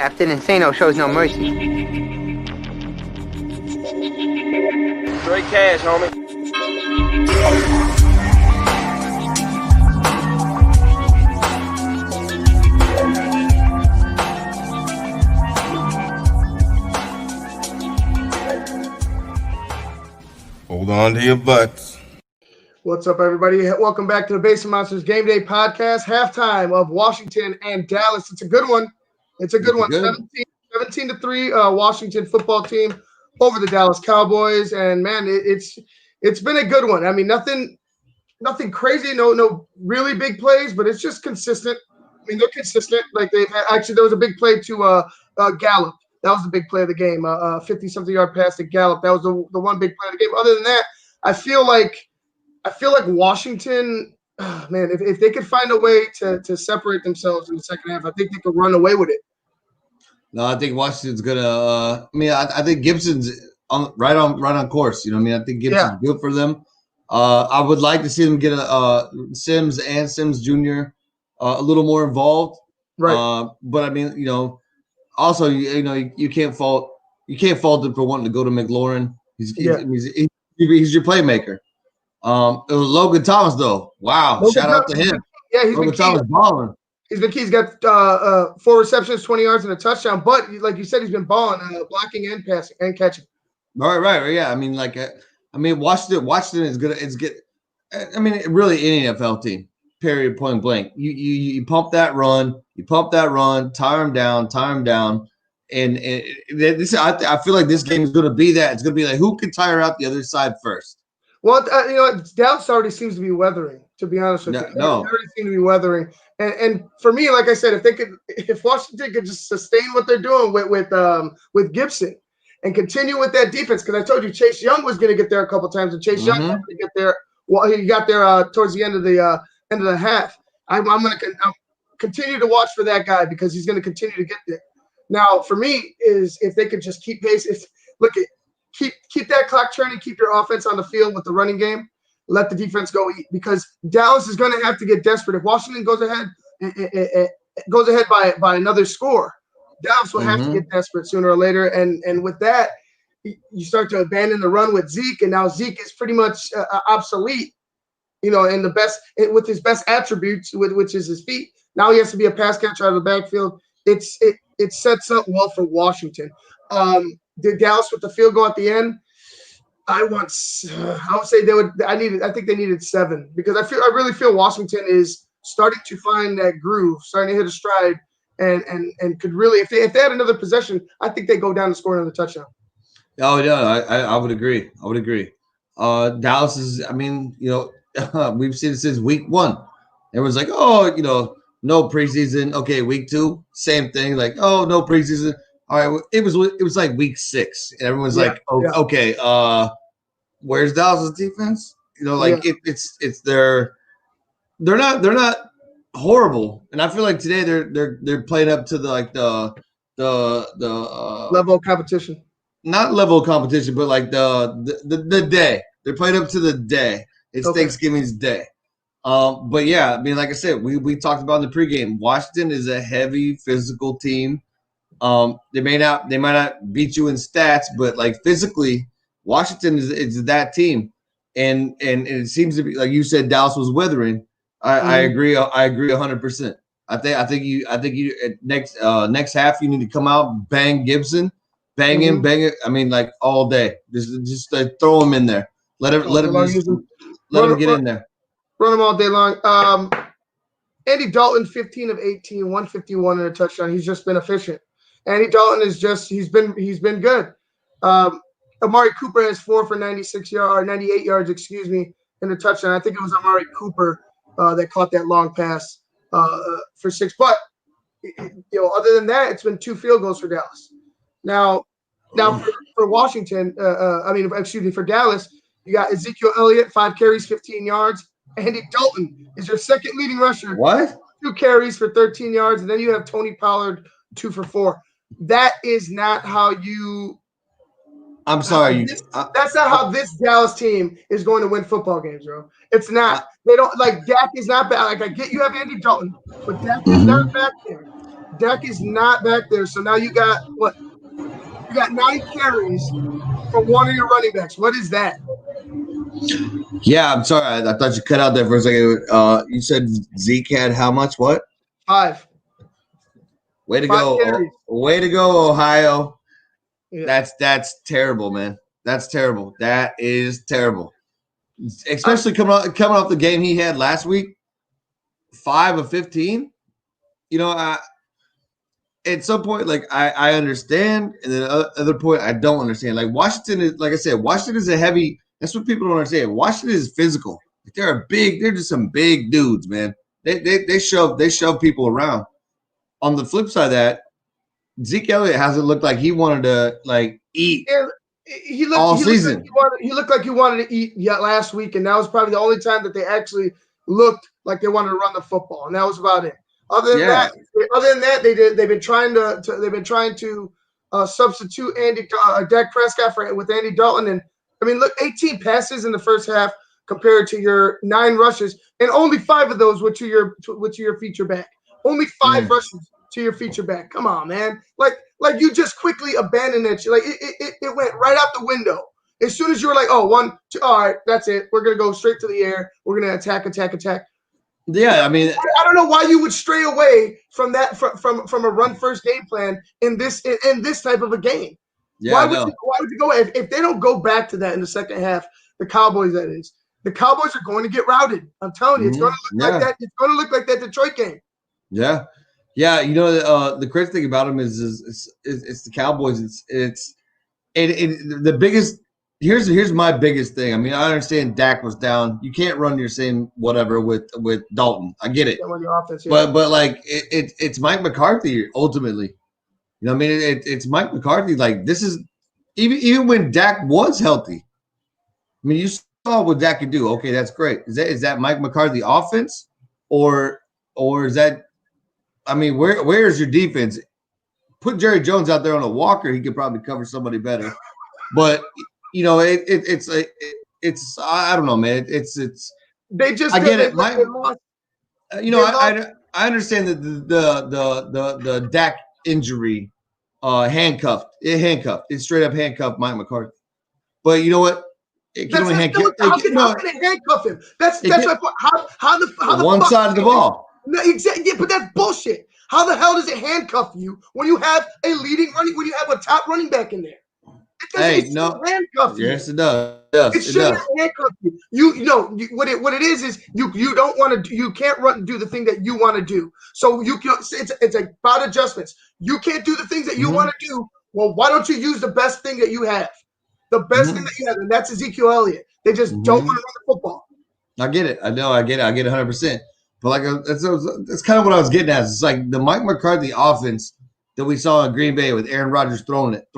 Captain Insano shows no mercy. Straight cash, homie. Hold on to your butts. What's up, everybody? Welcome back to the Basement Monsters Game Day Podcast. Halftime of Washington and Dallas. It's a good one. It's a good one. 17-3 Washington football team over the Dallas Cowboys. And, man, it's been a good one. I mean, nothing crazy, no really big plays, but it's just consistent. I mean, they're consistent. Like, there was a big play to Gallup. That was the big play of the game, 50-something yard pass to Gallup. That was the one big play of the game. Other than that, I feel like Washington, man, if they could find a way to separate themselves in the second half, I think they could run away with it. No, I think Washington's gonna. I think Gibson's right on course. I think Gibson's good for them. I would like to see them get Sims and Sims Jr. A little more involved. Right. But also you can't fault them for wanting to go to McLaurin. He's your playmaker. It was Logan Thomas though. Wow, shout out to him. Yeah, he's Logan Thomas balling. He's been key. He's got 4 receptions, 20 yards, and a touchdown. But like you said, he's been balling, blocking and passing and catching. Right. Yeah, Washington is good. It's good. Really any NFL team. Period. Point blank. You pump that run. Tire them down. And this, I feel like this game is going to be that. It's going to be like who can tire out the other side first. Well, Dallas already seems to be weathering. To be honest with you, they already seem to be weathering. And for me, like I said, if Washington could just sustain what they're doing with Gibson and continue with that defense, because I told you Chase Young was going to get there a couple times, and Chase Young was going to get there. Well, he got there towards the end of the half. I'm going to continue to watch for that guy because he's going to continue to get there. Now, for me, is if they could just keep pace. Keep that clock turning, keep your offense on the field with the running game, let the defense go eat, because Dallas is going to have to get desperate. If Washington goes ahead by another score, Dallas will have to get desperate sooner or later. And with that, you start to abandon the run with Zeke, and now Zeke is pretty much obsolete, and with his best attributes, which is his feet. Now he has to be a pass catcher out of the backfield. It sets up well for Washington. Did Dallas with the field goal at the end? I would say I think they needed 7 because I really feel Washington is starting to find that groove, starting to hit a stride, and could really, if they had another possession, I think they go down and score another touchdown. Oh yeah, I would agree. Dallas is, we've seen it since week 1. Everyone's like, no preseason. Okay, week 2, same thing. Like, no preseason. All right, it was like week 6, and everyone's okay, where's Dallas' defense? It's they're not horrible, and I feel like today they're playing up to the level of competition. Not level of competition, but like the day they're playing up to the day. It's Thanksgiving's day. But yeah, like I said, we talked about in the pregame. Washington is a heavy physical team. They might not beat you in stats, but like physically, Washington is that team, and it seems to be like you said, Dallas was withering. I agree. I agree 100%. I think you next half you need to come out, bang Gibson, bang him, bang it. Like all day, just throw him in there. Let him get in there. Run him all day long. Andy Dalton, 15 of 18, 151 and a touchdown. He's just been efficient. Andy Dalton he's been good. Amari Cooper has 4 for 98 yards, in a touchdown. I think it was Amari Cooper that caught that long pass for 6. But other than that, it's been 2 field goals for Dallas. Now for Washington, for Dallas, you got Ezekiel Elliott, 5 carries, 15 yards. Andy Dalton is your second leading rusher. What? 2 carries for 13 yards, and then you have Tony Pollard, 2 for 4. That is not how you. I'm sorry. That's not how this Dallas team is going to win football games, bro. It's not. They don't like Dak is not bad. Like I get you have Andy Dalton, but Dak is not back there. Dak is not back there. So now you got what? You got 9 carries from one of your running backs. What is that? Yeah, I'm sorry. I thought you cut out there for a second. You said Zeke had how much? What? 5. Way to 5 go! carries. Way to go, Ohio. Yeah. That's terrible, man. That's terrible. That is terrible. Especially coming off the game he had last week, 5 of 15. You know, at some point, like I understand, and then other point I don't understand. Like Washington is, like I said, Washington is a heavy. That's what people don't understand. Washington is physical. They're just some big dudes, man. They shove people around. On the flip side of that, Zeke Elliott hasn't looked like he wanted to like eat all season. He looked like he wanted to eat last week, and that was probably the only time that they actually looked like they wanted to run the football, and that was about it. Other than that, they've been trying to substitute Dak Prescott with Andy Dalton, and I mean, look, 18 passes in the first half compared to your 9 rushes, and only 5 of those were to your feature back. Only 5 rushes to your feature back. Come on, man! Like you just quickly abandoned it. Like it went right out the window as soon as you were like, oh, 1, 2, all right, that's it. We're gonna go straight to the air. We're gonna attack. Yeah, I mean, I don't know why you would stray away from that from a run first game plan in this type of a game. Yeah, why would you go if they don't go back to that in the second half? The Cowboys are going to get routed. I'm telling you, it's going to look like that. It's going to look like that Detroit game. Yeah. You know, the crazy thing about them is it's the Cowboys. It's the biggest. Here's my biggest thing. I mean, I understand Dak was down. You can't run your same whatever with Dalton. I get it. Offense, yeah. But like it's Mike McCarthy ultimately. You know what I mean? It's Mike McCarthy. Like this is even when Dak was healthy. I mean, you saw what Dak could do. Okay, that's great. Is that Mike McCarthy offense or is that? I mean, where's your defense? Put Jerry Jones out there on a walker. He could probably cover somebody better. But you know, it's I don't know, man. It's they just I get it. I understand that the Dak injury handcuffed. It straight up handcuffed Mike McCarthy. But you know what? It can only handcuff. How can it handcuff him? That's my point. How the one side of the ball. No, exactly. Yeah, but that's bullshit. How the hell does it handcuff you when you have when you have a top running back in there? Handcuff you. Yes, it does. It shouldn't handcuff you. You know what it is you don't want to. You can't do the thing that you want to do. So it's about adjustments. You can't do the things that you want to do. Well, why don't you use the best thing that you have? The best thing that you have, and that's Ezekiel Elliott. They just don't want to run the football. I get it. I know. I get it. I get it 100%. But like that's kind of what I was getting at. It's like the Mike McCarthy offense that we saw in Green Bay with Aaron Rodgers throwing it.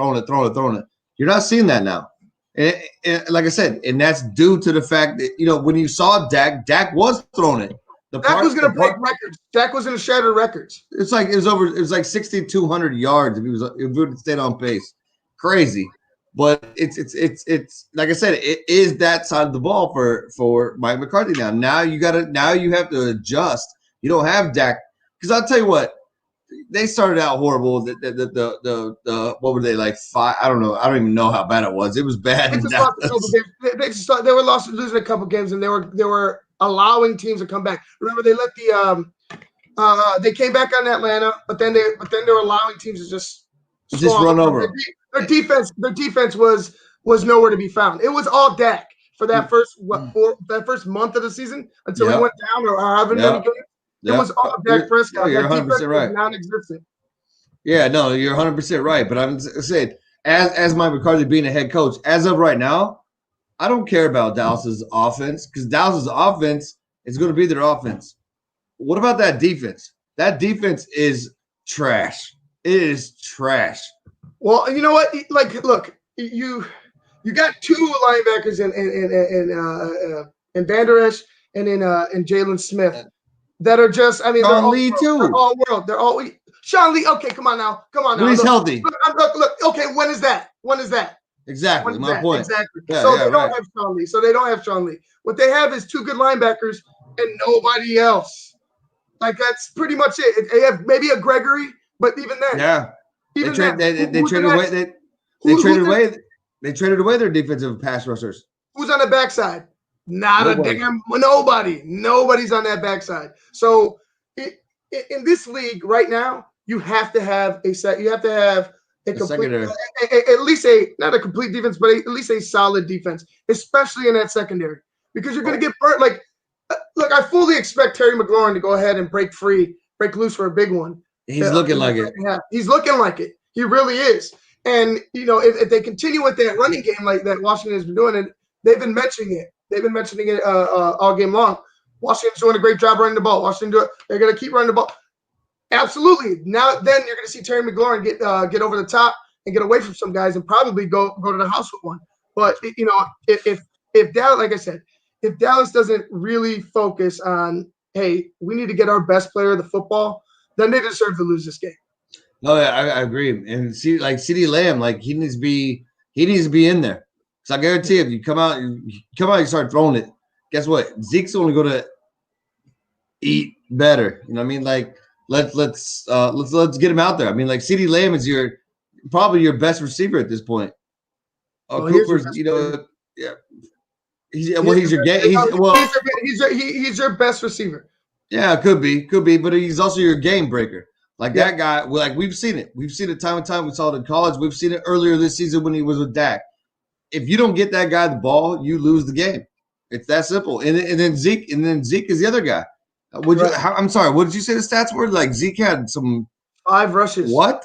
You're not seeing that now. And like I said, and that's due to the fact that, you know, when you saw Dak was throwing it. Dak was going to break records. Dak was going to shatter records. It was like 6,200 yards if he would have stayed on pace. Crazy. But it's like I said, it is that side of the ball for Mike McCarthy now. Now you have to adjust. You don't have Dak, because I'll tell you what, they started out horrible. The what were they, like 5? I don't know. I don't even know how bad it was. It was bad. They were losing a couple games, and they were allowing teams to come back. Remember, they let they came back on Atlanta, but then they were allowing teams to just run over. Their defense was nowhere to be found. It was all Dak for that first month of the season until he went down or however many games. It was all Dak Prescott. You're 100% right. Non-existent. Yeah, no, you're 100% right. But I'm saying, as Mike McCarthy being a head coach, as of right now, I don't care about Dallas's offense, because Dallas's offense is going to be their offense. What about that defense? That defense is trash. It is trash. Well, you know what? Like, look, you got 2 linebackers in Vander Esch and in Jalen Smith that are just. I mean, Sean Lee too. They're all world. They're all Sean Lee. Okay, come on now. When he's healthy. Look. Okay, when is that? Exactly. My point. Exactly. Yeah, so they don't have Sean Lee. So they don't have Sean Lee. What they have is 2 good linebackers and nobody else. Like, that's pretty much it. They have maybe a Gregory. But even then, they traded away their defensive pass rushers. Who's on the backside? Nobody. Nobody. Nobody's on that backside. So in this league right now, you have to have a set. You have to have a complete, at least not a complete defense, but at least a solid defense, especially in that secondary, because you're going to get burnt. Like, look, I fully expect Terry McLaurin to go ahead and break loose for a big one. He's looking like it. He's looking like it. He really is. And if they continue with that running game like that Washington has been doing, and they've been mentioning it. They've been mentioning it all game long. Washington's doing a great job running the ball. They're going to keep running the ball. Absolutely. Now, then you're going to see Terry McLaurin get over the top and get away from some guys and probably go to the house with one. But if Dallas, like I said, if Dallas doesn't really focus on, hey, we need to get our best player of the football, then they deserve to lose this game. No, I agree. And see, like CeeDee Lamb, like he needs to be in there. So I guarantee if you come out, you start throwing it. Guess what? Zeke's only going to eat better. You know what I mean? Like let's get him out there. I mean, like CeeDee Lamb is probably your best receiver at this point. Cooper's, He's your best receiver. Yeah, it could be, but he's also your game breaker. Like that guy, like we've seen it. We've seen it time and time. We saw it in college. We've seen it earlier this season when he was with Dak. If you don't get that guy the ball, you lose the game. It's that simple. And then Zeke is the other guy. I'm sorry. What did you say the stats were? Like Zeke had some 5 rushes. What?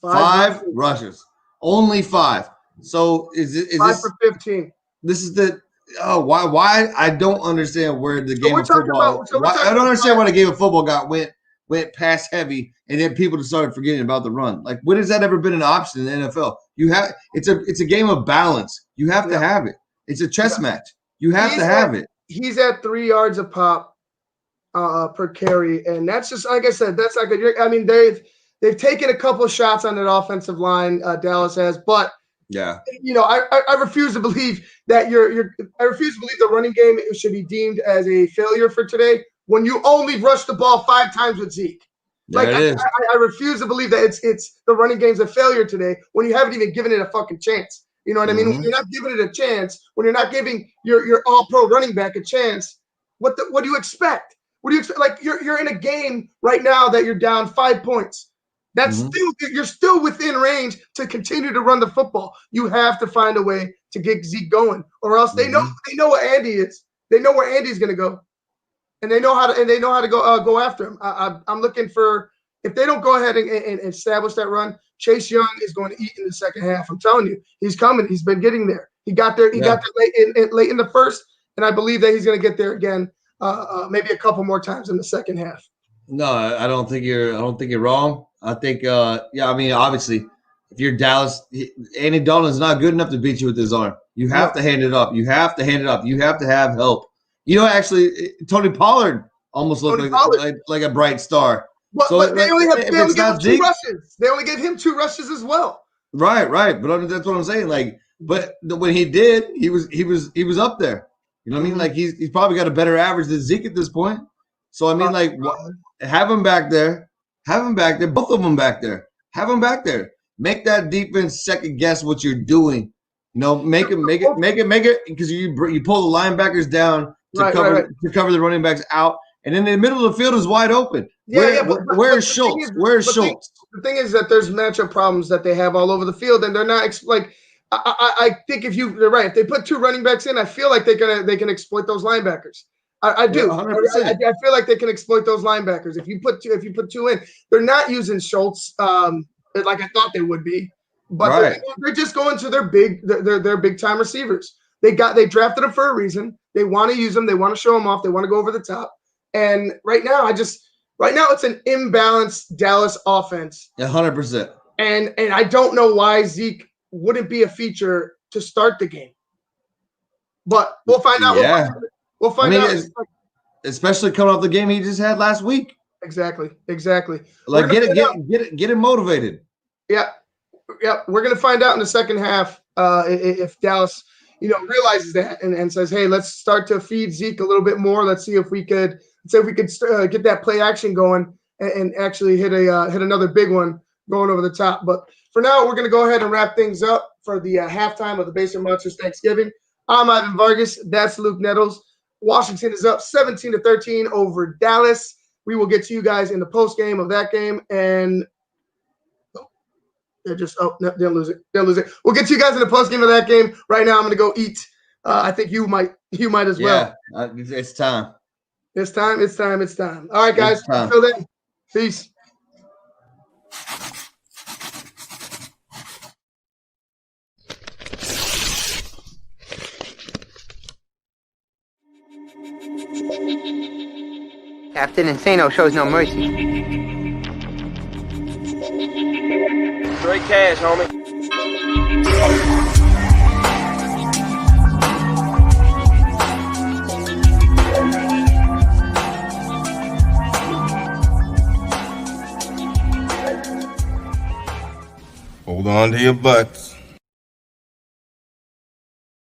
5 rushes. Only 5. So is 5 this for 15? This is the why I don't understand where the game of football. I don't understand why the game of football went pass heavy, and then people just started forgetting about the run. Like, when has that ever been an option in the NFL? It's a game of balance. You have to have it. It's a chess match. You have to have it. He's at 3 yards a pop per carry, and that's just like I said. That's not good. I mean, they've taken a couple of shots on that offensive line. Dallas has, but yeah, I refuse to believe that I refuse to believe the running game should be deemed as a failure for today when you only rush the ball 5 times with Zeke. Like I refuse to believe that it's the running game's a failure today when you haven't even given it a fucking chance. You know what I mean? When you're not giving it a chance, when you're not giving your all-pro running back a chance, what do you expect? What do you expect? Like you're in a game right now that you're down 5 points. That's you're still within range to continue to run the football. You have to find a way to get Zeke going, or else they know what Andy is. They know where Andy's going to go, and they know how to go after him. I'm looking for, if they don't go ahead and establish that run, Chase Young is going to eat in the second half. I'm telling you, he's coming. He's been getting there. He got there. He got there late in the first, and I believe that he's going to get there again, maybe a couple more times in the second half. No, I don't think you're wrong. I think, I mean, obviously, if you're Dallas, Andy Dalton is not good enough to beat you with his arm. You have to hand it up. You have to hand it up. You have to have help. Actually, Tony Pollard almost looked like a bright star. But they only gave him 2 rushes. They only gave him 2 rushes as well. Right. But that's what I'm saying. Like, but when he did, he was up there. You know what I mean? Like he's probably got a better average than Zeke at this point. So I mean, like, have him back there. Have them back there. Both of them back there. Have them back there. Make that defense second guess what you're doing. Make it because you pull the linebackers down to cover the running backs out, and then the middle of the field is wide open. Where's Schultz? Where's Schultz? The thing is that there's matchup problems that they have all over the field, and they're not like. I think they're right. If they put 2 running backs in, I feel like they can exploit those linebackers. I do. 100%. I feel like they can exploit those linebackers. If you put 2 in, they're not using Schultz like I thought they would be, but they're just going to their big time receivers. They drafted them for a reason. They want to use them. They want to show them off. They want to go over the top. And right now it's an imbalanced Dallas offense. 100%. And I don't know why Zeke wouldn't be a feature to start the game, but we'll find out. Yeah. We'll find out. Especially coming off the game he just had last week. Exactly. Like get him motivated. Yeah. We're gonna find out in the second half if Dallas, realizes that and says, "Hey, let's start to feed Zeke a little bit more. Let's see if we could get that play action going." and actually hit another big one going over the top. But for now, we're going to go ahead and wrap things up for the halftime of the Basement Monsters Thanksgiving. I'm Ivan Vargas. That's Luke Nettles. Washington is up 17-13 over Dallas. We will get to you guys in the post game of that game. And didn't lose it. We'll get to you guys in the post game of that game. Right now, I'm going to go eat. I think you might as well. Yeah, it's time. It's time. All right, guys. Until then, peace. Captain Insano shows no mercy. Straight cash, homie. Hold on to your butts.